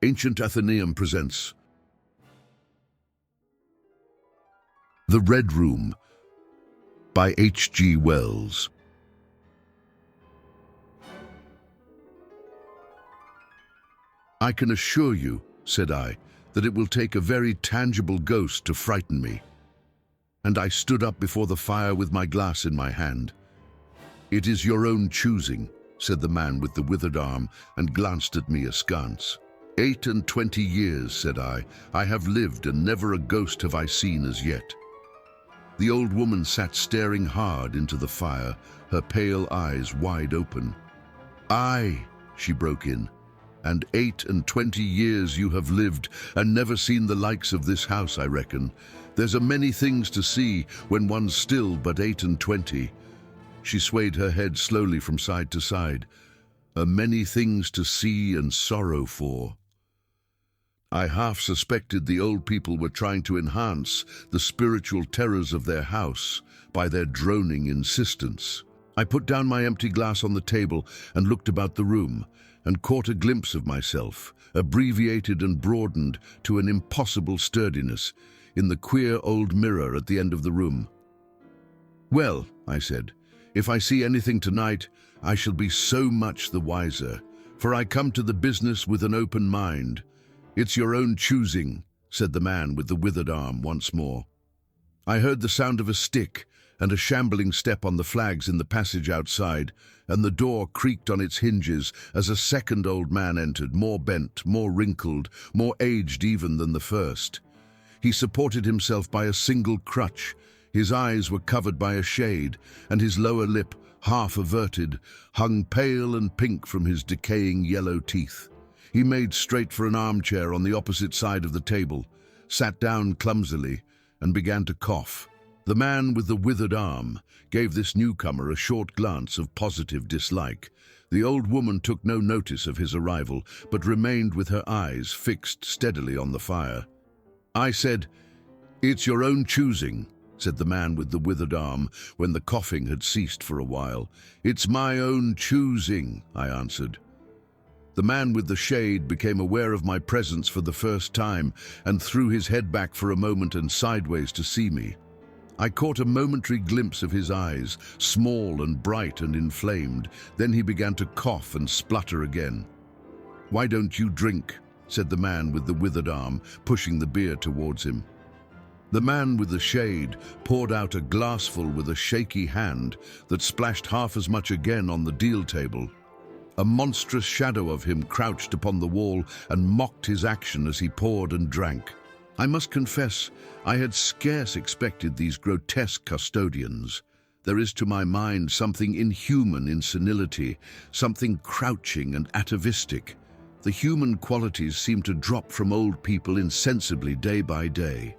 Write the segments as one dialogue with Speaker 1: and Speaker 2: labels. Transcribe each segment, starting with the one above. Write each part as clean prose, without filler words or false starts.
Speaker 1: Ancient Athenaeum presents The Red Room by H.G. Wells. "I can assure you," said I, "that it will take a very tangible ghost to frighten me." And I stood up before the fire with my glass in my hand. "It is your own choosing," said the man with the withered arm, and glanced at me askance. 28 years, said I have lived, and never a ghost have I seen as yet." The old woman sat staring hard into the fire, her pale eyes wide open. "Aye," she broke in, "and 28 years you have lived, and never seen the likes of this house, I reckon. There's a many things to see when one's still but 28. She swayed her head slowly from side to side. "A many things to see and sorrow for." I half suspected the old people were trying to enhance the spiritual terrors of their house by their droning insistence. I put down my empty glass on the table and looked about the room, and caught a glimpse of myself, abbreviated and broadened to an impossible sturdiness, in the queer old mirror at the end of the room. "Well," I said, "if I see anything tonight, I shall be so much the wiser, for I come to the business with an open mind." "It's your own choosing," said the man with the withered arm once more. I heard the sound of a stick and a shambling step on the flags in the passage outside, and the door creaked on its hinges as a second old man entered, more bent, more wrinkled, more aged even than the first. He supported himself by a single crutch. His eyes were covered by a shade, and his lower lip, half averted, hung pale and pink from his decaying yellow teeth. He made straight for an armchair on the opposite side of the table, sat down clumsily, and began to cough. The man with the withered arm gave this newcomer a short glance of positive dislike. The old woman took no notice of his arrival, but remained with her eyes fixed steadily on the fire. I said, "It's your own choosing," said the man with the withered arm, when the coughing had ceased for a while. "It's my own choosing," I answered. The man with the shade became aware of my presence for the first time, and threw his head back for a moment and sideways to see me. I caught a momentary glimpse of his eyes, small and bright and inflamed. Then he began to cough and splutter again. "Why don't you drink?" said the man with the withered arm, pushing the beer towards him. The man with the shade poured out a glassful with a shaky hand that splashed half as much again on the deal table. A monstrous shadow of him crouched upon the wall and mocked his action as he poured and drank. I must confess, I had scarce expected these grotesque custodians. There is to my mind something inhuman in senility, something crouching and atavistic. The human qualities seem to drop from old people insensibly day by day.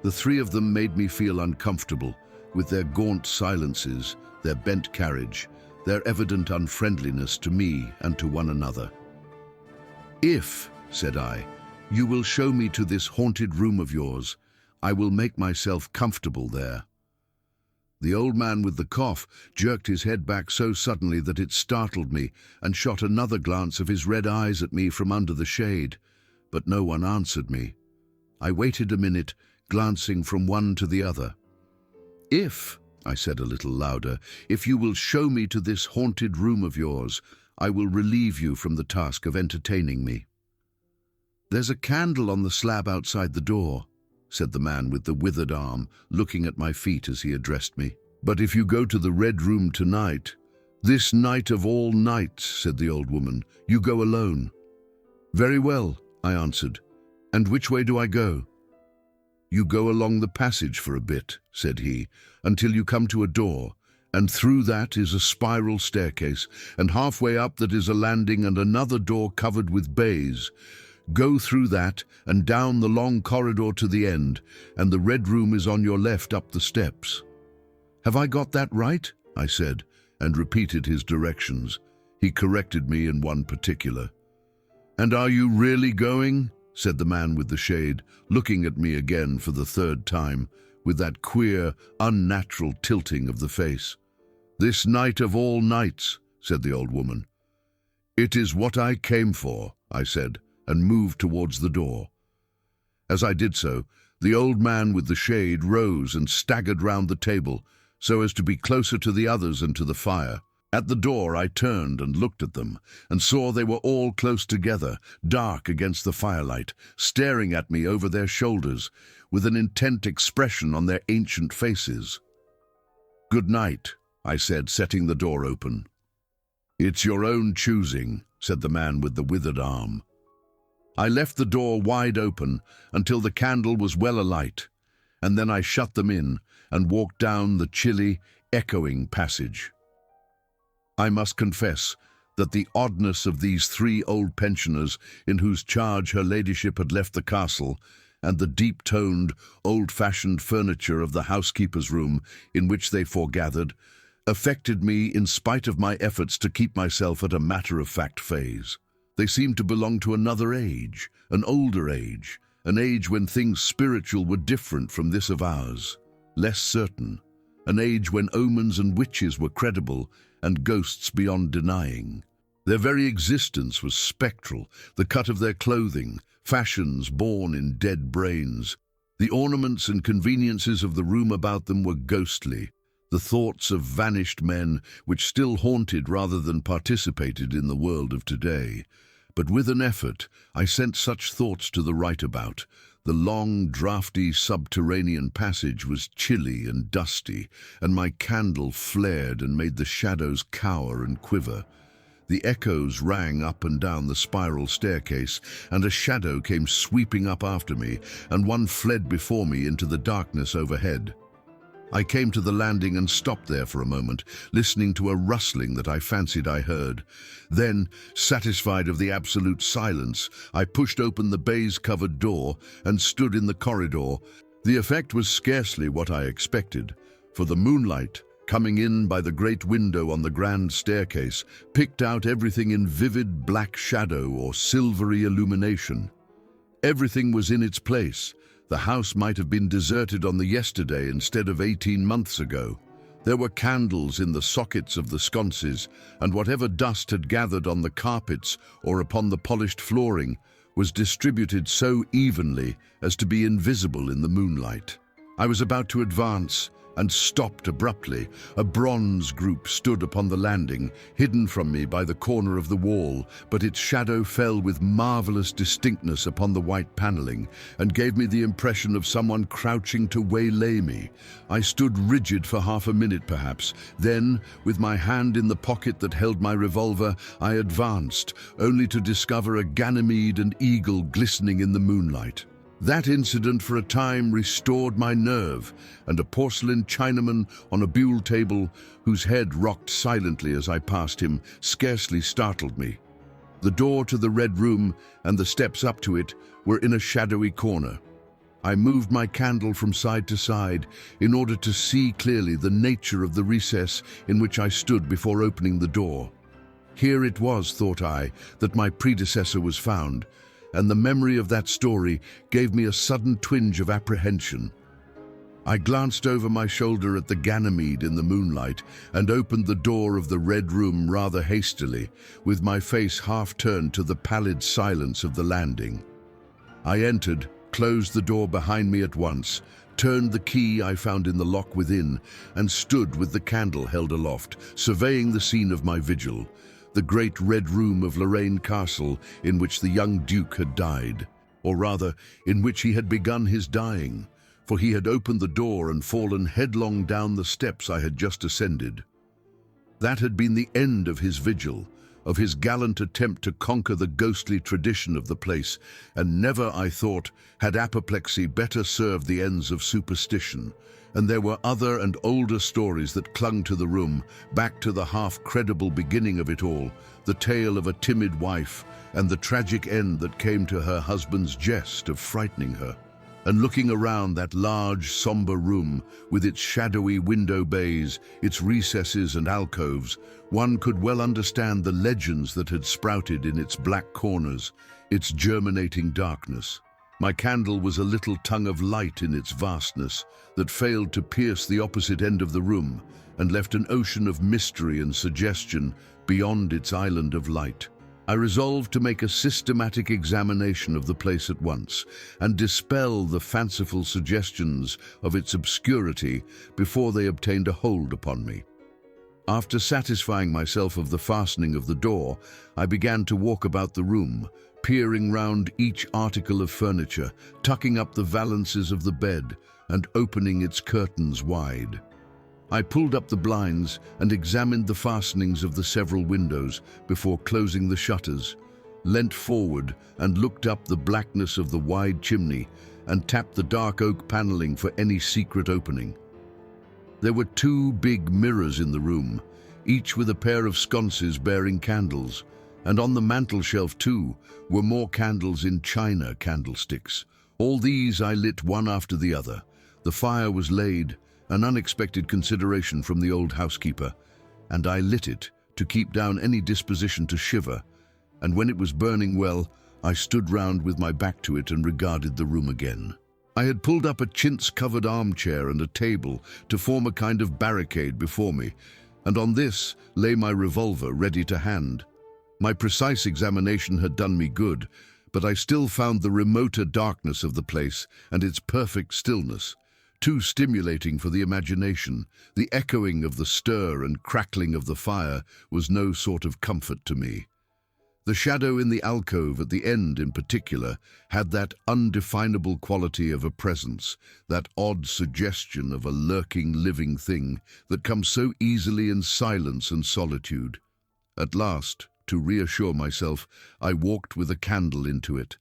Speaker 1: The three of them made me feel uncomfortable, with their gaunt silences, their bent carriage, their evident unfriendliness to me and to one another. "If," said I, "you will show me to this haunted room of yours, I will make myself comfortable there." The old man with the cough jerked his head back so suddenly that it startled me, and shot another glance of his red eyes at me from under the shade, but no one answered me. I waited a minute, glancing from one to the other. "If," I said a little louder, "if you will show me to this haunted room of yours, I will relieve you from the task of entertaining me." "There's a candle on the slab outside the door," said the man with the withered arm, looking at my feet as he addressed me. "But if you go to the Red Room tonight—" "This night of all nights," said the old woman, "you go alone." "Very well," I answered. "And which way do I go?" "You go along the passage for a bit," said he, "until you come to a door, and through that is a spiral staircase, and halfway up that is a landing and another door covered with baize. Go through that and down the long corridor to the end, and the Red Room is on your left up the steps." "Have I got that right?" I said, and repeated his directions. He corrected me in one particular. "And are you really going?" said the man with the shade, looking at me again for the third time, with that queer, unnatural tilting of the face. "This night of all nights," said the old woman. "It is what I came for," I said, and moved towards the door. As I did so, the old man with the shade rose and staggered round the table so as to be closer to the others and to the fire. At the door I turned and looked at them, and saw they were all close together, dark against the firelight, staring at me over their shoulders, with an intent expression on their ancient faces. "Good night," I said, setting the door open. "It's your own choosing," said the man with the withered arm. I left the door wide open until the candle was well alight, and then I shut them in and walked down the chilly, echoing passage. I must confess that the oddness of these three old pensioners in whose charge her ladyship had left the castle, and the deep-toned, old-fashioned furniture of the housekeeper's room in which they foregathered, affected me in spite of my efforts to keep myself at a matter-of-fact phase. They seemed to belong to another age, an older age, an age when things spiritual were different from this of ours, less certain, an age when omens and witches were credible and ghosts beyond denying. Their very existence was spectral, the cut of their clothing, fashions born in dead brains. The ornaments and conveniences of the room about them were ghostly, the thoughts of vanished men which still haunted rather than participated in the world of today. But with an effort, I sent such thoughts to the right about. The long, draughty subterranean passage was chilly and dusty, and my candle flared and made the shadows cower and quiver. The echoes rang up and down the spiral staircase, and a shadow came sweeping up after me, and one fled before me into the darkness overhead. I came to the landing and stopped there for a moment, listening to a rustling that I fancied I heard. Then, satisfied of the absolute silence, I pushed open the baize-covered door and stood in the corridor. The effect was scarcely what I expected, for the moonlight, coming in by the great window on the grand staircase, picked out everything in vivid black shadow or silvery illumination. Everything was in its place. The house might have been deserted on the yesterday instead of 18 months ago. There were candles in the sockets of the sconces, and whatever dust had gathered on the carpets or upon the polished flooring was distributed so evenly as to be invisible in the moonlight. I was about to advance and stopped abruptly. A bronze group stood upon the landing, hidden from me by the corner of the wall, but its shadow fell with marvelous distinctness upon the white paneling and gave me the impression of someone crouching to waylay me. I stood rigid for half a minute perhaps. Then, with my hand in the pocket that held my revolver, I advanced, only to discover a Ganymede and eagle glistening in the moonlight. That incident for a time restored my nerve, and a porcelain Chinaman on a buhl table, whose head rocked silently as I passed him, scarcely startled me. The door to the Red Room and the steps up to it were in a shadowy corner. I moved my candle from side to side in order to see clearly the nature of the recess in which I stood before opening the door. Here it was, thought I, that my predecessor was found, and the memory of that story gave me a sudden twinge of apprehension. I glanced over my shoulder at the Ganymede in the moonlight and opened the door of the Red Room rather hastily, with my face half turned to the pallid silence of the landing. I entered, closed the door behind me at once, turned the key I found in the lock within, and stood with the candle held aloft, surveying the scene of my vigil, the great Red Room of Lorraine Castle in which the young Duke had died, or rather, in which he had begun his dying, for he had opened the door and fallen headlong down the steps I had just ascended. That had been the end of his vigil, of his gallant attempt to conquer the ghostly tradition of the place, and never, I thought, had apoplexy better served the ends of superstition. And there were other and older stories that clung to the room, back to the half-credible beginning of it all, the tale of a timid wife and the tragic end that came to her husband's jest of frightening her. And looking around that large, somber room, with its shadowy window bays, its recesses and alcoves, one could well understand the legends that had sprouted in its black corners, its germinating darkness. My candle was a little tongue of light in its vastness that failed to pierce the opposite end of the room and left an ocean of mystery and suggestion beyond its island of light. I resolved to make a systematic examination of the place at once and dispel the fanciful suggestions of its obscurity before they obtained a hold upon me. After satisfying myself of the fastening of the door, I began to walk about the room, peering round each article of furniture, tucking up the valances of the bed and opening its curtains wide. I pulled up the blinds and examined the fastenings of the several windows before closing the shutters, leant forward and looked up the blackness of the wide chimney and tapped the dark oak paneling for any secret opening. There were 2 big mirrors in the room, each with a pair of sconces bearing candles, and on the mantel shelf too were more candles in china candlesticks. All these I lit one after the other. The fire was laid, an unexpected consideration from the old housekeeper, and I lit it to keep down any disposition to shiver, and when it was burning well, I stood round with my back to it and regarded the room again. I had pulled up a chintz-covered armchair and a table to form a kind of barricade before me, and on this lay my revolver ready to hand. My precise examination had done me good, but I still found the remoter darkness of the place and its perfect stillness too stimulating for the imagination. The echoing of the stir and crackling of the fire was no sort of comfort to me. The shadow in the alcove at the end in particular had that undefinable quality of a presence, that odd suggestion of a lurking living thing that comes so easily in silence and solitude. At last, to reassure myself, I walked with a candle into it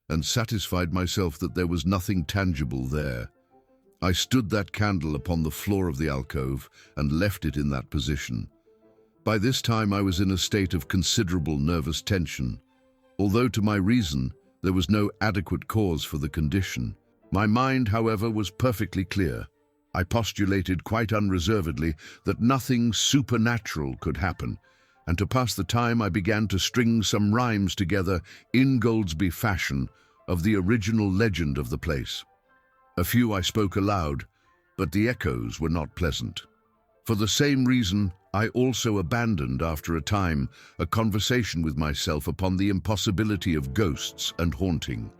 Speaker 1: and satisfied myself that there was nothing tangible there. I stood that candle upon the floor of the alcove and left it in that position. By this time I was in a state of considerable nervous tension. Although to my reason there was no adequate cause for the condition, my mind, however, was perfectly clear. I postulated quite unreservedly that nothing supernatural could happen, and to pass the time I began to string some rhymes together, Ingoldsby fashion, of the original legend of the place. A few I spoke aloud, but the echoes were not pleasant. For the same reason, I also abandoned, after a time, a conversation with myself upon the impossibility of ghosts and haunting.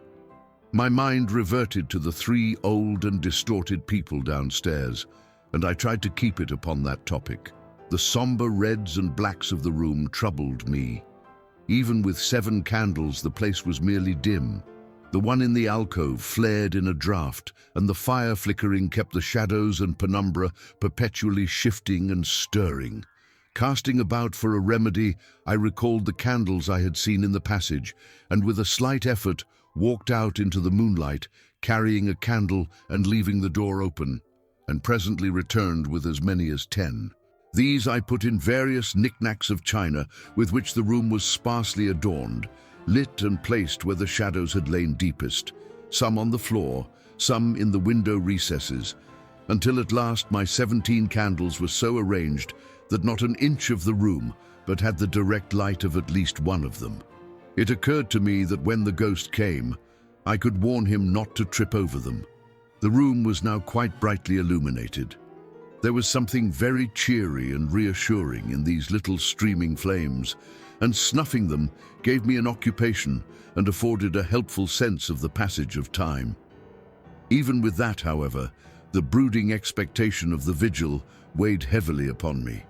Speaker 1: My mind reverted to the 3 old and distorted people downstairs, and I tried to keep it upon that topic. The somber reds and blacks of the room troubled me. Even with 7 candles, the place was merely dim. The one in the alcove flared in a draught, and the fire flickering kept the shadows and penumbra perpetually shifting and stirring. Casting about for a remedy, I recalled the candles I had seen in the passage, and with a slight effort walked out into the moonlight, carrying a candle and leaving the door open, and presently returned with as many as 10. These I put in various knickknacks of china with which the room was sparsely adorned, lit and placed where the shadows had lain deepest, some on the floor, some in the window recesses, until at last my 17 candles were so arranged that not an inch of the room but had the direct light of at least one of them. It occurred to me that when the ghost came, I could warn him not to trip over them. The room was now quite brightly illuminated. There was something very cheery and reassuring in these little streaming flames, and snuffing them gave me an occupation and afforded a helpful sense of the passage of time. Even with that, however, the brooding expectation of the vigil weighed heavily upon me.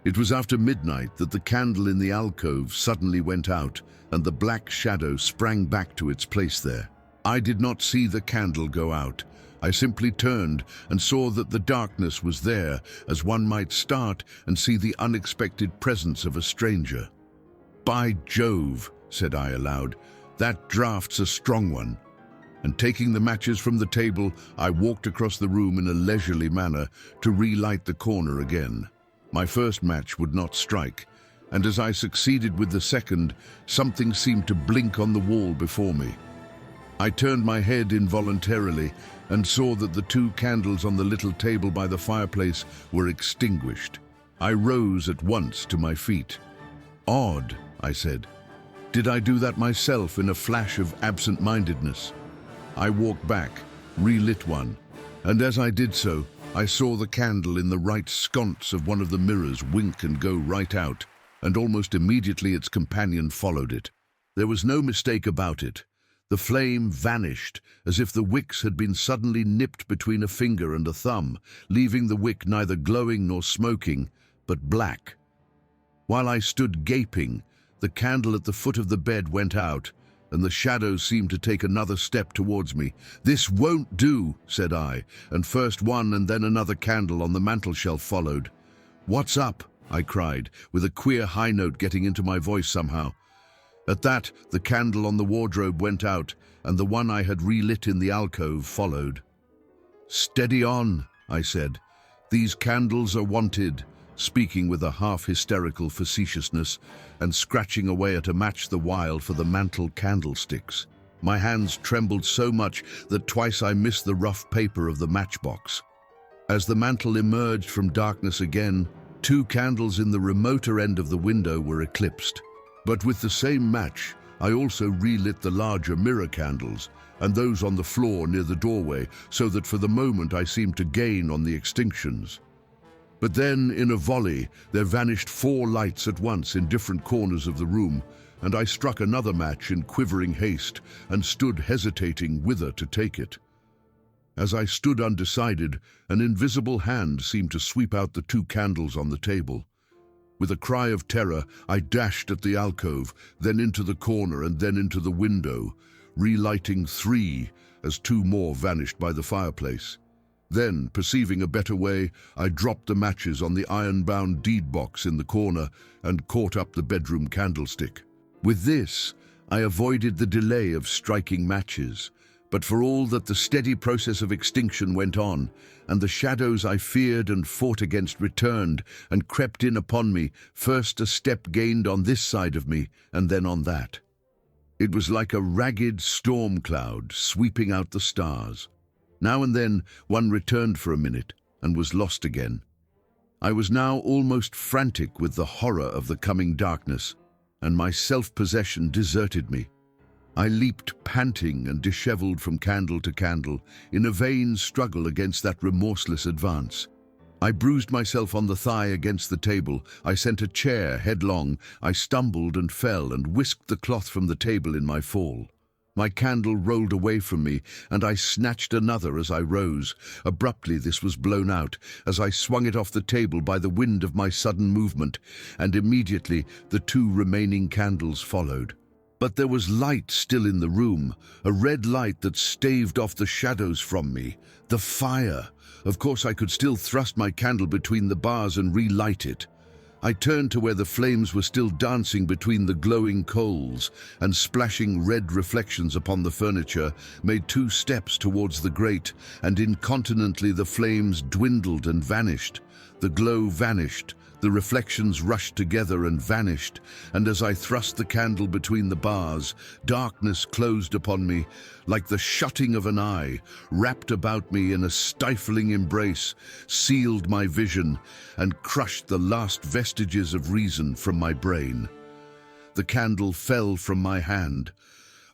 Speaker 1: It was after midnight that the candle in the alcove suddenly went out and the black shadow sprang back to its place there. I did not see the candle go out. I simply turned and saw that the darkness was there, as one might start and see the unexpected presence of a stranger. "By Jove," said I aloud, "that draft's a strong one." And taking the matches from the table, I walked across the room in a leisurely manner to relight the corner again. My first match would not strike, and as I succeeded with the second, something seemed to blink on the wall before me. I turned my head involuntarily and saw that the 2 candles on the little table by the fireplace were extinguished. I rose at once to my feet. "Odd," I said. "Did I do that myself in a flash of absent-mindedness?" I walked back, relit one, and as I did so, I saw the candle in the right sconce of one of the mirrors wink and go right out. and almost immediately its companion followed it. There was no mistake about it. The flame vanished, as if the wicks had been suddenly nipped between a finger and a thumb, leaving the wick neither glowing nor smoking, but black. While I stood gaping, the candle at the foot of the bed went out, and the shadows seemed to take another step towards me. "This won't do," said I, and first one and then another candle on the mantelshelf followed. "What's up?" I cried, with a queer high note getting into my voice somehow. At that, the candle on the wardrobe went out, and the one I had relit in the alcove followed. "Steady on," I said. "These candles are wanted," speaking with a half-hysterical facetiousness, and scratching away at a match the while for the mantel candlesticks. My hands trembled so much that twice I missed the rough paper of the matchbox. As the mantel emerged from darkness again, 2 candles in the remoter end of the window were eclipsed. But with the same match, I also relit the larger mirror candles, and those on the floor near the doorway, so that for the moment I seemed to gain on the extinctions. But then, in a volley, there vanished 4 lights at once in different corners of the room, and I struck another match in quivering haste and stood hesitating whither to take it. As I stood undecided, an invisible hand seemed to sweep out the 2 candles on the table. With a cry of terror, I dashed at the alcove, then into the corner and then into the window, relighting 3 as 2 more vanished by the fireplace. Then, perceiving a better way, I dropped the matches on the iron-bound deed box in the corner and caught up the bedroom candlestick. With this, I avoided the delay of striking matches, but for all that the steady process of extinction went on, and the shadows I feared and fought against returned and crept in upon me, first a step gained on this side of me, and then on that. It was like a ragged storm cloud sweeping out the stars. Now and then one returned for a minute and was lost again. I was now almost frantic with the horror of the coming darkness, and my self-possession deserted me. I leaped panting and disheveled from candle to candle in a vain struggle against that remorseless advance. I bruised myself on the thigh against the table. I sent a chair headlong. I stumbled and fell and whisked the cloth from the table in my fall. My candle rolled away from me, and I snatched another as I rose. Abruptly this was blown out, as I swung it off the table by the wind of my sudden movement, and immediately the 2 remaining candles followed. But there was light still in the room, a red light that staved off the shadows from me. The fire! Of course I could still thrust my candle between the bars and relight it. I turned to where the flames were still dancing between the glowing coals and splashing red reflections upon the furniture, made 2 steps towards the grate, and incontinently the flames dwindled and vanished. The glow vanished, the reflections rushed together and vanished, and as I thrust the candle between the bars, darkness closed upon me like the shutting of an eye, wrapped about me in a stifling embrace, sealed my vision, and crushed the last vestiges of reason from my brain. The candle fell from my hand.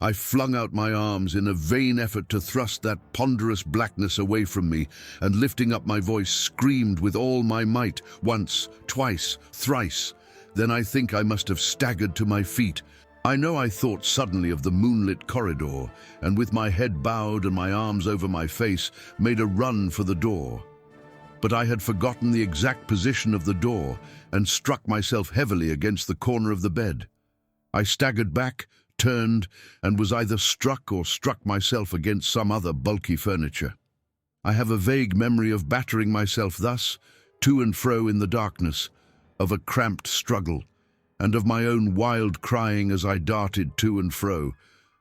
Speaker 1: I flung out my arms in a vain effort to thrust that ponderous blackness away from me, and lifting up my voice, screamed with all my might, once, twice, thrice. Then I think I must have staggered to my feet. I know I thought suddenly of the moonlit corridor, and with my head bowed and my arms over my face, made a run for the door. But I had forgotten the exact position of the door, and struck myself heavily against the corner of the bed. I staggered back, turned, and was either struck or struck myself against some other bulky furniture. I have a vague memory of battering myself thus, to and fro in the darkness, of a cramped struggle, and of my own wild crying as I darted to and fro,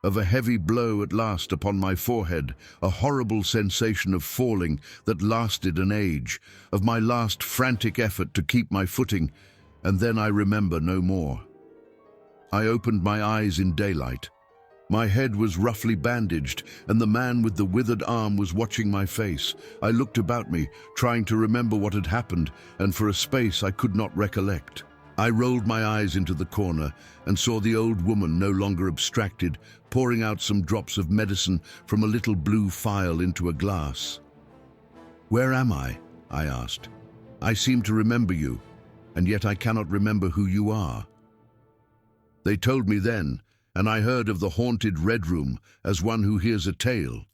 Speaker 1: of a heavy blow at last upon my forehead, a horrible sensation of falling that lasted an age, of my last frantic effort to keep my footing, and then I remember no more. I opened my eyes in daylight. My head was roughly bandaged, and the man with the withered arm was watching my face. I looked about me, trying to remember what had happened, and for a space I could not recollect. I rolled my eyes into the corner and saw the old woman, no longer abstracted, pouring out some drops of medicine from a little blue phial into a glass. "Where am I?" I asked. "I seem to remember you." and yet I cannot remember who you are." They told me then, and I heard of the haunted Red Room as one who hears a tale.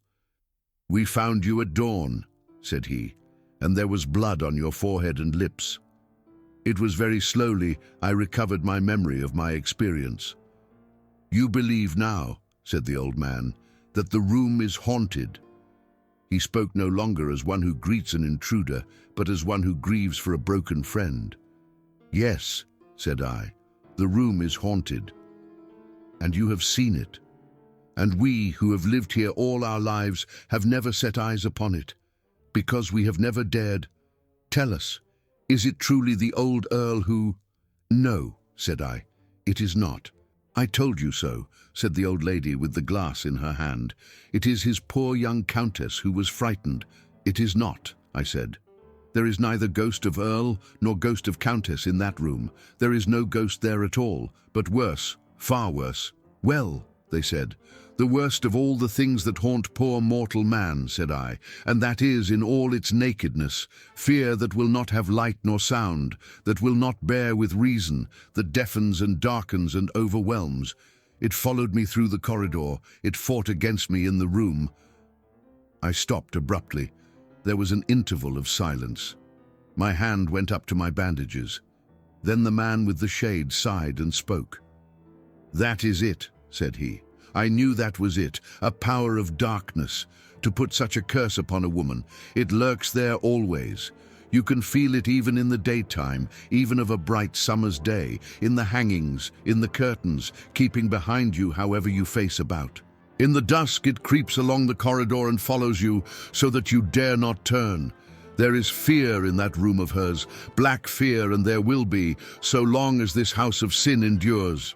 Speaker 1: "We found you at dawn," said he, "and there was blood on your forehead and lips." It was very slowly I recovered my memory of my experience. "You believe now," said the old man, "that the room is haunted." He spoke no longer as one who greets an intruder, but as one who grieves for a broken friend. "Yes," said I, "the room is haunted. And you have seen it. And we, who have lived here all our lives, have never set eyes upon it, because we have never dared. Tell us, is it truly the old Earl who—" "No," said I, "it is not." "I told you so," said the old lady with the glass in her hand. "It is his poor young countess who was frightened." "It is not," I said. "There is neither ghost of Earl nor ghost of countess in that room. There is no ghost there at all, but worse, far worse." "Well," they said, "the worst of all the things that haunt poor mortal man," said I, "and that is, in all its nakedness, fear that will not have light nor sound, that will not bear with reason, that deafens and darkens and overwhelms. It followed me through the corridor, it fought against me in the room." I stopped abruptly. There was an interval of silence. My hand went up to my bandages. Then the man with the shade sighed and spoke. "That is it," said he. "I knew that was it, a power of darkness, to put such a curse upon a woman. It lurks there always. You can feel it even in the daytime, even of a bright summer's day, in the hangings, in the curtains, keeping behind you however you face about. In the dusk it creeps along the corridor and follows you, so that you dare not turn. There is fear in that room of hers, black fear, and there will be, so long as this house of sin endures."